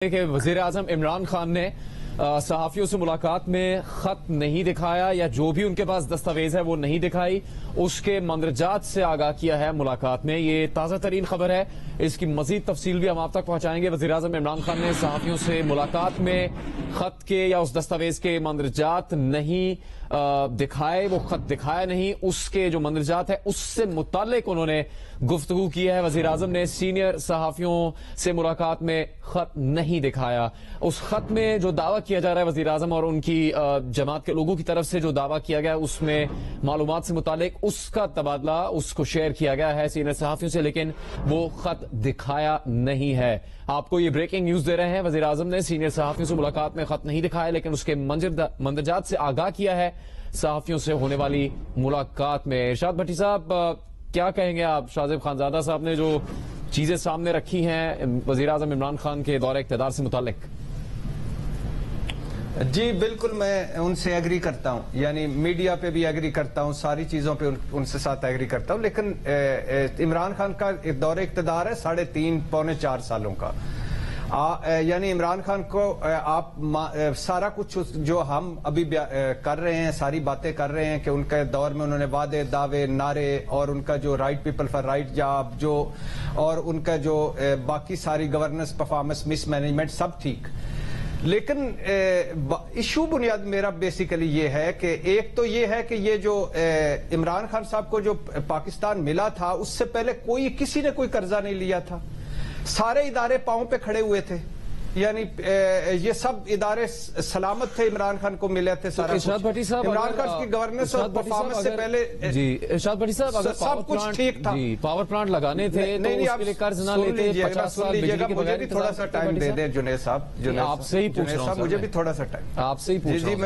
کہ وزیراعظم عمران خان نے صحافیوں سے ملاقات میں خط نہیں دکھایا یا جو بھی ان کے پاس دستاویز ہے وہ نہیں دکھائی، اس کے مندرجات سے آگاہ کیا ہے ملاقات میں۔ یہ تازہ ترین خبر ہے، اس کی مزید تفصیل بھی ہم آپ تک پہنچائیں گے۔ وزیراعظم عمران خان نے صحافیوں سے ملاقات میں خط کے یا اس دستاویز کے مندرجات نہیں دکھائے، وہ خط دکھایا نہیں، اس کے جو مندرجات ہے اس سے متعلق انہوں نے گفتگو کی ہے۔ وزیراعظم نے سینئر صحافیوں سے ملاقات میں خط نہیں دکھایا۔ اس خط میں جو دعویٰ کیا جا رہا ہے وزیراعظم اور ان کی جماعت کے لوگوں کی طرف سے جو دعویٰ کیا گیا، اس میں معلومات سے متعلق اس کا تبادلہ اس کو شیئر کیا گیا ہے سینئر صحافیوں سے، لیکن وہ خط دکھایا نہیں ہے۔ آپ کو یہ بریکنگ نیوز دے رہے ہیں، وزیراعظم نے سینئر صحافیوں سے ملاقات میں خط نہیں دکھایا، لیکن اس کے مندرجات سے آگاہ کیا ہے صحافیوں سے ہونے والی ملاقات میں۔ ارشاد بھٹی صاحب، کیا کہیں گے آپ؟ شاہ زیب خانزادہ صاحب نے جو چیزیں سامنے رکھی ہیں وزیراعظم عمران خان کے دور اقتدار سے متعلق۔ جی بالکل، میں ان سے ایگری کرتا ہوں، یعنی میڈیا پہ بھی ایگری کرتا ہوں، ساری چیزوں پہ ان سے ساتھ ایگری کرتا ہوں، لیکن عمران خان کا دور اقتدار ہے 3.5 پونے 4 سالوں کا۔ یعنی عمران خان کو آپ سارا کچھ جو ہم ابھی کر رہے ہیں، ساری باتیں کر رہے ہیں کہ ان کے دور میں انہوں نے وعدے، دعوے، نعرے اور ان کا جو right people for right job جو اور ان کا جو باقی ساری گورننس، پرفارمنس، مس مینجمنٹ سب ٹھیک، لیکن ایشو بنیاد میرا بیسیکلی یہ ہے کہ ایک تو یہ ہے کہ یہ جو عمران خان صاحب کو جو پاکستان ملا تھا اس سے پہلے کسی نے کوئی قرضہ نہیں لیا تھا، سارے ادارے پاؤں پہ کھڑے ہوئے تھے، یعنی یہ سب ادارے سلامت تھے، عمران خان کو ملے تھے سارا کچھ، عمران خان کی گورننس اور پرفارمنس سے پہلے جی ارشاد بھٹی صاحب اگر سب کچھ ٹھیک تھا، پاور پلانٹ لگانے تھے تو اس کے لیے قرض نہ لیتے، 50 سال بجلی کے مجھے بھی تھوڑا سا ٹائم دے دیں جنید صاحب، آپ سے ہی پوچھ رہا ہوں، مجھے بھی تھوڑا سا ٹائم آپ سے ہی پوچھ رہا ہوں۔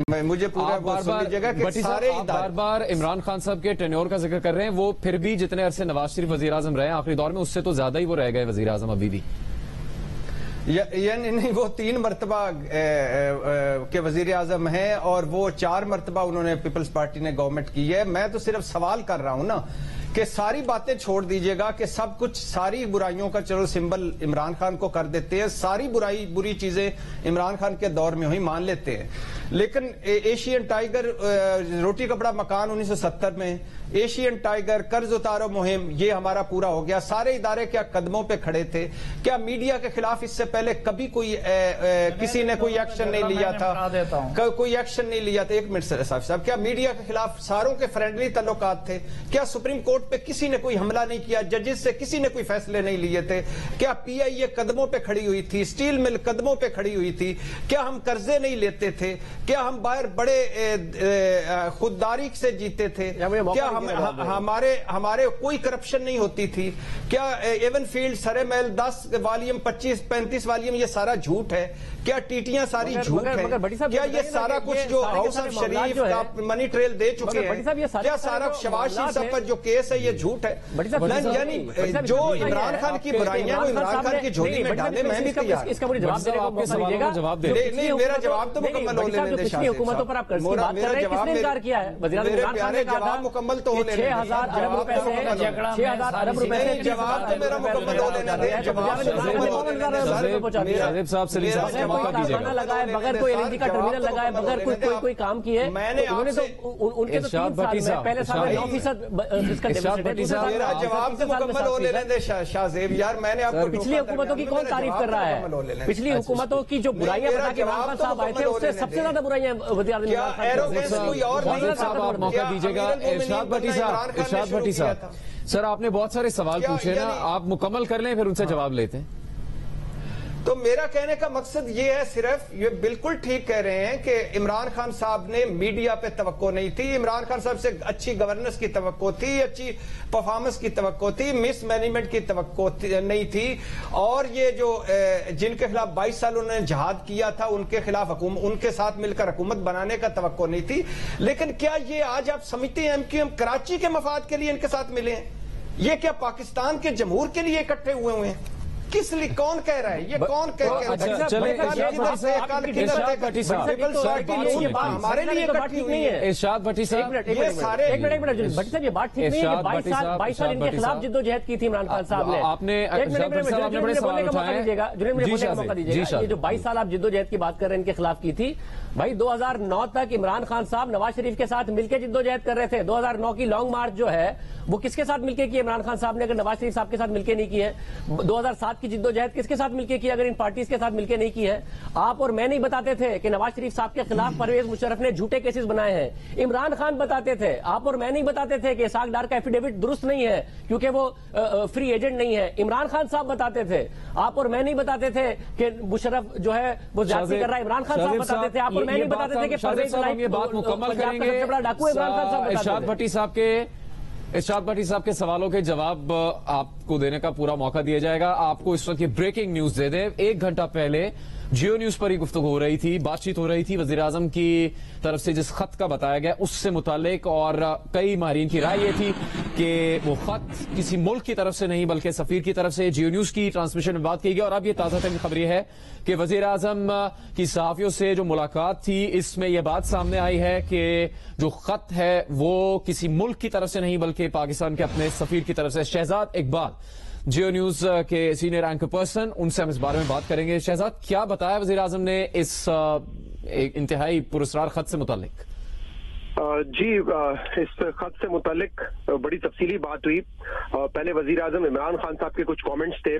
میں مجھے پورا سن لیجیے گا کہ سارے بار بار عمران خان صاحب کے ٹینیور کا ذکر کر رہے ہیں، وہ پھر بھی جتنے عرصے نواز شریف وزیر اعظم رہے ہیں آخری دور میں اس سے تو زیادہ ہی وہ رہ گئے وزیر اعظم ابھی بھی، یعنی نہیں، وہ 3 مرتبہ کے وزیر اعظم ہیں اور وہ 4 مرتبہ انہوں نے پیپلز پارٹی نے گورنمنٹ کی ہے۔ میں تو صرف سوال کر رہا ہوں نا کہ ساری باتیں چھوڑ دیجئے گا کہ سب کچھ، ساری برائیوں کا چلو سمبل عمران خان کو کر دیتے ہیں، ساری بری چیزیں عمران خان کے دور میں ہی مان لیتے ہیں، لیکن ایشین ٹائیگر، روٹی کپڑا مکان 1970 میں، ایشین ٹائیگر، قرض اتارو مہم، یہ ہمارا پورا ہو گیا، سارے ادارے کیا قدموں پہ کھڑے تھے؟ کیا میڈیا کے خلاف اس سے پہلے کبھی کسی نے کوئی ایکشن نہیں لیا تھا؟ کوئی ایکشن نہیں لیا تھا؟ ایک منٹ صاحب، کیا میڈیا کے خلاف ساروں کے فرینڈلی تعلقات تھے؟ کیا سپریم کورٹ پہ کسی نے کوئی حملہ نہیں کیا؟ ججز سے کسی نے کوئی فیصلے نہیں لیے تھے؟ کیا پی آئی اے قدموں پہ کھڑی ہوئی تھی؟ اسٹیل مل قدموں پہ کھڑی ہوئی تھی؟ کیا ہم قرضے نہیں لیتے تھے؟ کیا ہم باہر بڑے خودداری سے جیتے تھے؟ کیا ہمارے کوئی کرپشن نہیں ہوتی تھی؟ کیا ایون فیلڈ، سرے محل 10 والیوم 25-35 والیوم یہ سارا جھوٹ ہے؟ کیا ٹیٹیاں ساری جھوٹ ہیں؟ کیا یہ سارا کچھ جو ہاؤس آف شریف کا منی ٹریل دے چکے ہیں، کیا سارا شہباز شریف صاحب پر جو کیس ہے یہ جھوٹ ہے؟ یعنی جو عمران خان کی برائیاں وہ عمران خان کی جھولی میں ڈالے، میں نہیں تیار۔ اس کا مجھے جواب دے نہیں، میرا جواب تو مکمل ہو لینے دے شاہ حکومتوں پر آپ قرض کی بات کر رہے ہیں، کس نے انکار کیا ہے؟ وزیر اعظم عمران خان نے کہا تھا مکمل تو ہو لینے 6,000 ارب روپے سے 6,000 ارب روپے سے جواب تو میرا مکمل ہو لینا دے، جواب صاحب سے لگائے بغیر کوئی ایل این جی کا ٹرمینل لگائے بغیر کوئی کام کیے، انہوں نے تو ان کے 3 سال میں پہلے سال میں 9% اس کا ڈیفیسٹ ہے۔ میرا جواب تو مکمل ہو لینے دے شاہ زیب یار، میں نے آپ کو پچھلی حکومتوں کی کون تعریف کر رہا ہے؟ پچھلی حکومتوں کی جو برائیاں بتا کے عمران خان صاحب آئے تھے اس سے سب سے زیادہ برائیاں وزیر اعظم آپ موقع دیجیے گا۔ ارشاد بھٹی صاحب، سر آپ نے بہت سارے سوال پوچھے نا، آپ مکمل کر لیں پھر ان سے جواب لیتے ہیں۔ تو میرا کہنے کا مقصد یہ ہے، صرف یہ بالکل ٹھیک کہہ رہے ہیں کہ عمران خان صاحب نے میڈیا پہ توقع نہیں تھی، عمران خان صاحب سے اچھی گورننس کی توقع تھی، اچھی پرفارمنس کی توقع تھی، مس مینجمنٹ کی توقع نہیں تھی، اور یہ جو جن کے خلاف 22 سال انہوں نے جہاد کیا تھا ان کے خلاف ان کے ساتھ مل کر حکومت بنانے کا توقع نہیں تھی۔ لیکن کیا یہ آج آپ سمجھتے ہیں MQM کراچی کے مفاد کے لیے ان کے ساتھ ملے ہیں؟ یہ کیا پاکستان کے جمہور کے لیے اکٹھے ہوئے ہیں؟ किस लिए, कौन कह रहा है ये, कौन कह हमारे लिए इकट्ठी नहीं है। इरशाद भट्टी साहब, एक मिनट भट्टी साहब, ये बात ठीक नहीं है। 22 साल इनके खिलाफ जिद्दोजहद की थी इमरान खान साहब ने। आपने बड़े सवाल उठाए, मौका दीजिएगा। ये जो 22 साल आप जिद्दोजहद की बात कर रहे हैं इनके खिलाफ की थी, भाई 2009 तक इमरान खान साहब नवाज शरीफ के साथ मिलकर जिद्दोजहद कर रहे थे। 2009 की लॉन्ग मार्च जो है वो किसके साथ मिलकर की इमरान खान साहब ने, अगर नवाज शरीफ साहब के साथ मिलकर नहीं की है? 2007 की जिद्दोजहद किसके साथ मिलकर की, अगर इन पार्टीज के साथ मिलकर नहीं की है? आप और मैं नहीं बताते थे कि नवाज शरीफ साहब के खिलाफ परवेज मुशर्रफ ने झूठे केसेस बनाए हैं। इमरान खान बताते थे, आप और मैं नहीं बताते थे कि इसहाक डार का एफिडेविट दुरुस्त नहीं है क्योंकि वो फ्री एजेंट नहीं है। इमरान खान साहब बताते थे, आप और मैं नहीं बताते थे कि मुशर्रफ जो है वो ज्यादती कर रहा है। इमरान खान साहब बताते थे, आप और मैं नहीं बताते थे कि परवेज ये बात मुकम्मल करेंगे। डाकू इमरान खान साहब। इरशाद भट्टी साहब के सवालों के जवाब आपको देने का पूरा मौका दिया जाएगा। आपको इस वक्त ये ब्रेकिंग न्यूज दे दें, 1 घंटा पहले जियो न्यूज पर ही गुफ्तगू हो रही थी, बातचीत हो रही थी वजीर आजम की तरफ से जिस खत का बताया गया उससे मुतालिक, और कई माहिरीन की राय ये थी कि वो खत किसी मुल्क की तरफ से नहीं बल्कि सफीर की तरफ से जियो न्यूज की ट्रांसमिशन में बात की गई। और अब ये ताजा तरीन खबर है कि वजीर आजम की सहाफियों से जो मुलाकात थी इसमें यह बात सामने आई है कि जो खत है वो किसी मुल्क की तरफ से नहीं बल्कि पाकिस्तान के अपने सफीर की तरफ से। शहजाद इकबाल, जियो न्यूज के सीनियर एंकर पर्सन, उनसे हम इस बारे में बात करेंगे। शहजाद, क्या बताया वजीर आजम ने इस इंतहाई पुरस्कार खत से मुतालिक? जी, इस खत से मुतालिक बड़ी तफसीली बात हुई। पहले वजीर आजम इमरान खान साहब के कुछ कमेंट्स थे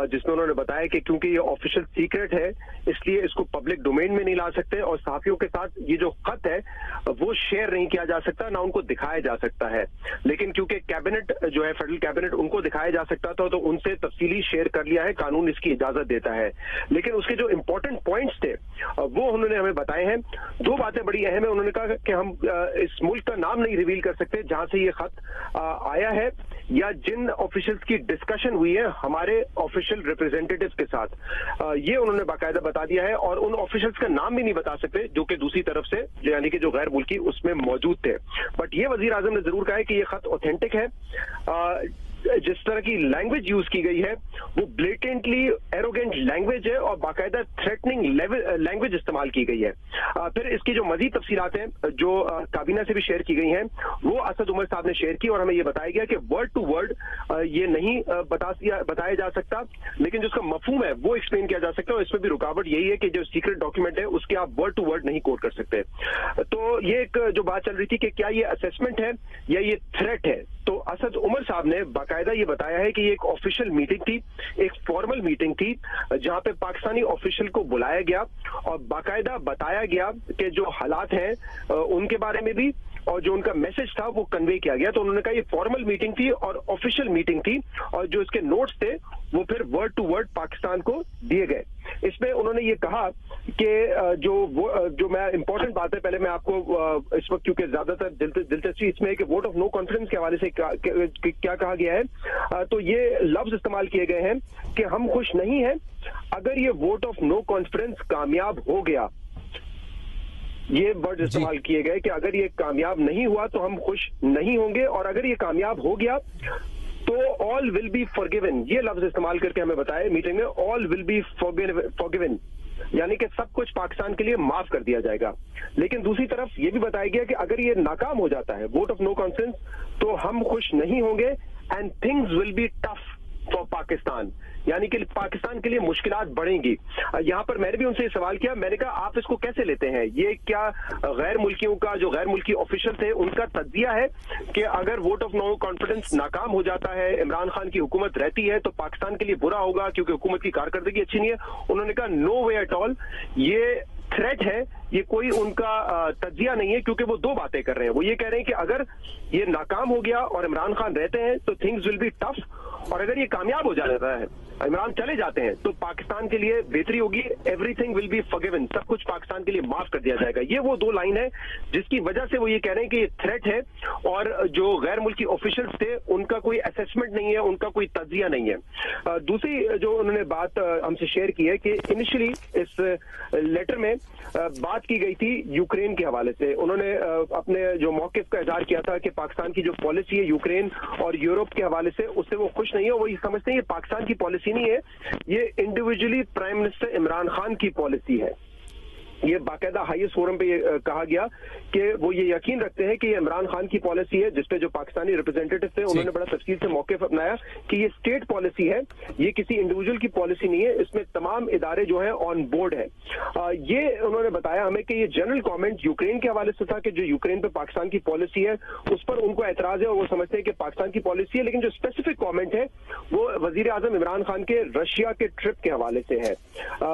जिसमें उन्होंने बताया कि क्योंकि ये ऑफिशियल सीक्रेट है इसलिए इसको पब्लिक डोमेन में नहीं ला सकते, और सहाफियों के साथ ये जो खत है वो शेयर नहीं किया जा सकता, ना उनको दिखाया जा सकता है। लेकिन क्योंकि कैबिनेट जो है, फेडरल कैबिनेट, उनको दिखाया जा सकता था तो उनसे तफसीली शेयर कर लिया है, कानून इसकी इजाजत देता है। लेकिन उसके जो इंपॉर्टेंट पॉइंट्स थे वो उन्होंने हमें बताए हैं। 2 बातें बड़ी अहम है। उन्होंने कहा कि हम इस मुल्क का नाम नहीं रिवील कर सकते जहां से ये खत आया है या जिन ऑफिशियल्स की डिस्कशन हुई है हमारे ऑफिशियल रिप्रेजेंटेटिव्स के साथ, ये उन्होंने बाकायदा बता दिया है। और उन ऑफिशियल्स का नाम भी नहीं बता सकते जो कि दूसरी तरफ से यानी कि जो गैर मुल्की उसमें मौजूद थे। बट ये वजीर आजम ने जरूर कहा है कि ये खत ऑथेंटिक है। जिस तरह की लैंग्वेज यूज की गई है वो ब्लेटेंटली एरोगेंट लैंग्वेज है और बाकायदा थ्रेटनिंग लैंग्वेज इस्तेमाल की गई है। फिर इसकी जो मजीद तफसीलात हैं जो काबीना से भी शेयर की गई हैं वो असद उमर साहब ने शेयर की, और हमें ये बताया गया कि वर्ड टू वर्ड ये नहीं बताया जा सकता, लेकिन जिसका मफहूम है वो एक्सप्लेन किया जा सकता है। और इसमें भी रुकावट यही है कि जो सीक्रेट डॉक्यूमेंट है उसके आप वर्ड टू वर्ड नहीं कोट कर सकते। तो ये एक जो बात चल रही थी कि क्या ये असेसमेंट है या ये थ्रेट है, तो असद उमर साहब ने बाकायदा ये बताया है कि ये एक ऑफिशियल मीटिंग थी, एक फॉर्मल मीटिंग थी जहां पे पाकिस्तानी ऑफिशियल को बुलाया गया और बाकायदा बताया गया कि जो हालात हैं उनके बारे में भी और जो उनका मैसेज था वो कन्वे किया गया। तो उन्होंने कहा ये फॉर्मल मीटिंग थी और ऑफिशियल मीटिंग थी, और जो इसके नोट्स थे वो फिर वर्ड टू वर्ड पाकिस्तान को दिए गए। इसमें उन्होंने ये कहा कि जो मैं इंपॉर्टेंट बात है, पहले मैं आपको इस वक्त क्योंकि ज्यादातर दिलचस्पी इसमें है कि वोट ऑफ नो कॉन्फिडेंस के हवाले से क्या कहा गया है। तो ये लफ्ज इस्तेमाल किए गए हैं कि हम खुश नहीं हैं अगर ये वोट ऑफ नो कॉन्फिडेंस कामयाब हो गया। ये वर्ड इस्तेमाल किए गए कि अगर ये कामयाब नहीं हुआ तो हम खुश नहीं होंगे, और अगर ये कामयाब हो गया तो ऑल विल बी फॉरगिवन। ये लफ्ज इस्तेमाल करके हमें बताया मीटिंग में, ऑल विल बी फॉरगिवन, यानी कि सब कुछ पाकिस्तान के लिए माफ कर दिया जाएगा। लेकिन दूसरी तरफ ये भी बताया गया कि अगर ये नाकाम हो जाता है वोट ऑफ नो कॉन्फिडेंस तो हम खुश नहीं होंगे and things will be tough for Pakistan, यानी कि पाकिस्तान के लिए मुश्किलात बढ़ेंगी। यहां पर मैंने भी उनसे सवाल किया, मैंने कहा आप इसको कैसे लेते हैं, ये क्या गैर मुल्कियों का जो गैर मुल्की ऑफिशियल थे उनका तज्जिया है कि अगर वोट ऑफ नो कॉन्फिडेंस नाकाम हो जाता है, इमरान खान की हुकूमत रहती है तो पाकिस्तान के लिए बुरा होगा क्योंकि हुकूमत की कारकर्दगी अच्छी नहीं है? उन्होंने कहा नो वे एट ऑल, ये थ्रेट है, ये कोई उनका तज्जिया नहीं है, क्योंकि वो 2 बातें कर रहे हैं। वो ये कह रहे हैं कि अगर ये नाकाम हो गया और इमरान खान रहते हैं तो थिंग्स विल बी टफ, और अगर ये कामयाब हो जाता है, इमरान चले जाते हैं तो पाकिस्तान के लिए बेहतरी होगी, एवरीथिंग विल बी फॉरगिवन, सब कुछ पाकिस्तान के लिए माफ कर दिया जाएगा। ये वो 2 लाइन है जिसकी वजह से वो ये कह रहे हैं कि ये थ्रेट है, और जो गैर मुल्की ऑफिशियल्स थे उनका कोई असेसमेंट नहीं है, उनका कोई तज्जिया नहीं है। दूसरी जो उन्होंने बात हमसे शेयर की है कि इनिशियली इस लेटर में बात की गई थी यूक्रेन के हवाले से। उन्होंने अपने जो मौक़िफ़ का इज़हार किया था कि पाकिस्तान की जो पॉलिसी है यूक्रेन और यूरोप के हवाले से उससे वो खुश नहीं है, वो ये समझते हैं ये पाकिस्तान की पॉलिसी पॉलिसी नहीं है, ये individually prime minister Imran Khan की पॉलिसी है। ये बाकायदा हाईएस्ट फोरम पे ये कहा गया कि वो ये यकीन रखते हैं कि ये इमरान खान की पॉलिसी है, जिसपे जो पाकिस्तानी रिप्रेजेंटेटिव थे उन्होंने बड़ा तफसील से मौक़िफ़ अपनाया कि ये स्टेट पॉलिसी है, ये किसी इंडिविजुअल की पॉलिसी नहीं है, इसमें तमाम इदारे जो है ऑन बोर्ड है। ये उन्होंने बताया हमें कि ये जनरल कमेंट यूक्रेन के हवाले से था कि जो यूक्रेन पे पाकिस्तान की पॉलिसी है उस पर उनको एतराज है और वो समझते हैं कि पाकिस्तान की पॉलिसी है, लेकिन जो स्पेसिफिक कमेंट है वो वजीर आजम इमरान खान के रशिया के ट्रिप के हवाले से है।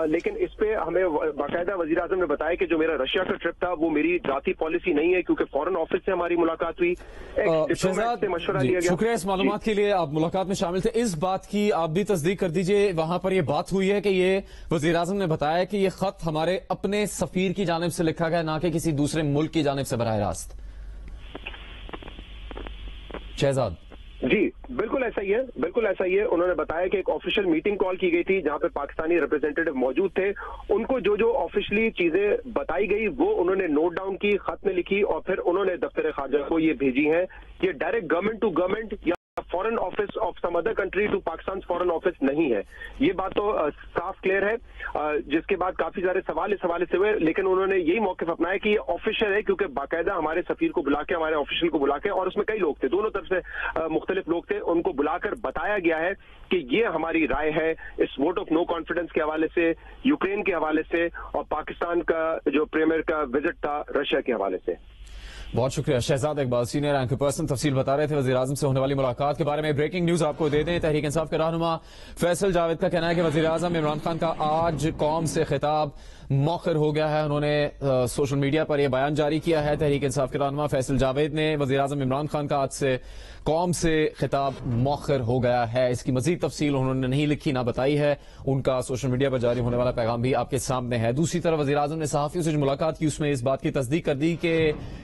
लेकिन इस पे हमें बाकायदा वजीर आजम ने बताया कि जो मेरा रशिया का ट्रिप था वो मेरी जाती पॉलिसी नहीं है, क्योंकि फॉरेन ऑफिस से हमारी मुलाकात हुई, शहजाद से मशवरा दिया गया। शुक्रिया इस मालूमात के लिए, आप मुलाकात में शामिल थे। इस बात की आप भी तस्दीक कर दीजिए, वहां पर ये बात हुई है कि ये वजीर आजम ने बताया कि ये खत हमारे अपने सफीर की जानिब से लिखा गया, ना कि किसी दूसरे मुल्क की जानिब से बराह रास्त। शहजाद जी बिल्कुल ऐसा ही है, बिल्कुल ऐसा ही है। उन्होंने बताया कि एक ऑफिशियल मीटिंग कॉल की गई थी जहां पे पाकिस्तानी रिप्रेजेंटेटिव मौजूद थे, उनको जो जो ऑफिशियली चीजें बताई गई वो उन्होंने नोट डाउन की, खत में लिखी और फिर उन्होंने दफ्तर खारजा को ये भेजी है। ये डायरेक्ट गवर्नमेंट टू गवर्नमेंट या foreign office of some other country to Pakistan foreign office नहीं है, ये बात तो साफ क्लियर है। जिसके बाद काफी सारे सवाल इस हवाले से हुए, लेकिन उन्होंने यही मौक़िफ़ अपनाया कि ये ऑफिशियल है, क्योंकि बाकायदा हमारे सफीर को बुला के, हमारे ऑफिशियल को बुला के, और उसमें कई लोग थे, दोनों तरफ से मुख्तलिफ लोग थे, उनको बुलाकर बताया गया है कि ये हमारी राय है इस वोट ऑफ नो कॉन्फिडेंस के हवाले से, यूक्रेन के हवाले से और पाकिस्तान का जो प्रीमियर का विजिट था रशिया के हवाले से। बहुत शुक्रिया। Shahzad Iqbal senior anchor person तफसील बता रहे थे वज़ीर आज़म से होने वाली मुलाकात के बारे में। ब्रेकिंग न्यूज आपको दे दें, तहरीक इंसाफ के रहनुमा फैसल जावेद का कहना है कि वज़ीर आज़म इमरान खान का आज कौम से खिताब मौखर हो गया है। उन्होंने सोशल मीडिया पर यह बयान जारी किया है। तहरीक इंसाफ के रहनुमा फैसल जावेद ने वज़ीर आज़म इमरान खान का आज से कौम से खिताब मौखर हो गया है, इसकी मजीद तफसील उन्होंने नहीं लिखी ना बताई है। उनका सोशल मीडिया पर जारी होने वाला पैगाम भी आपके सामने है। दूसरी तरफ वज़ीर आज़म ने सहाफ़ियों से जो मुलाकात की उसमें इस बात की तस्दीक कर दी कि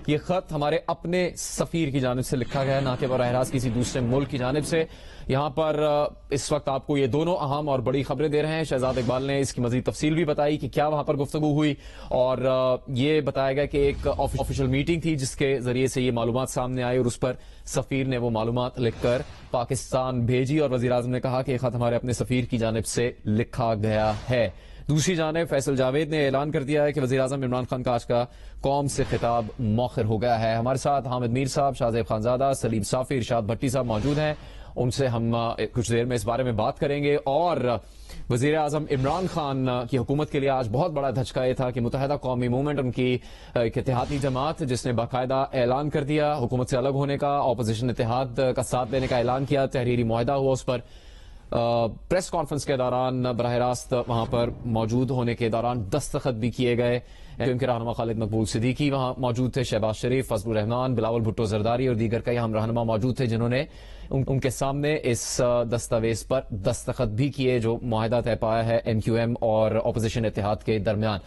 यह खत हमारे अपने सफीर की जानिब से लिखा गया है, ना कि बराह रास्त किसी दूसरे मुल्क की जानिब से। यहां पर इस वक्त आपको ये दोनों अहम और बड़ी खबरें दे रहे हैं। शहजाद इकबाल ने इसकी मजीद तफसील भी बताई कि क्या वहां पर गुफ्तगू हुई, और ये बताया गया कि एक ऑफिशियल मीटिंग थी जिसके जरिए से ये मालूमात सामने आई और उस पर सफीर ने वो मालूमात लिखकर पाकिस्तान भेजी और वज़ीर आज़म ने कहा कि खत हमारे अपने सफीर की जानिब से लिखा गया है। दूसरी जानिब फैसल जावेद ने ऐलान कर दिया है कि वज़ीर आज़म इमरान खान का आज का कौम से खिताब मौखर हो गया है। हमारे साथ हामिद मीर साहब, शाहज़ेब खानज़ादा, सलीम साफ़ी, इरशाद भट्टी साहब मौजूद हैं। उनसे हम कुछ देर में इस बारे में बात करेंगे। और वज़ीर आज़म इमरान खान की हुकूमत के लिए आज बहुत बड़ा धचका ये था कि मुत्तहिदा कौमी मूवमेंट, उनकी एक इत्तेहादी जमात जिसने बाकायदा ऐलान कर दिया हुकूमत से अलग होने का, अपोजिशन इत्तेहाद का साथ देने का ऐलान किया, तहरीरी मुआहदा हुआ, उस पर प्रेस कॉन्फ्रेंस के दौरान बराह रास्त वहां पर मौजूद होने के दौरान दस्तखत भी किए गए। उनके रहनुमा खालिद मकबूल सिद्दीकी वहां मौजूद थे, शहबाज शरीफ, फजलुर रहमान, बिलावल भुट्टो जरदारी और दीगर कई हम रहनुमा मौजूद थे जिन्होंने उनके सामने इस दस्तावेज पर दस्तखत भी किए जो मुआहदा तय पाया है MQM और अपोजिशन इत्तेहाद के दरमियान।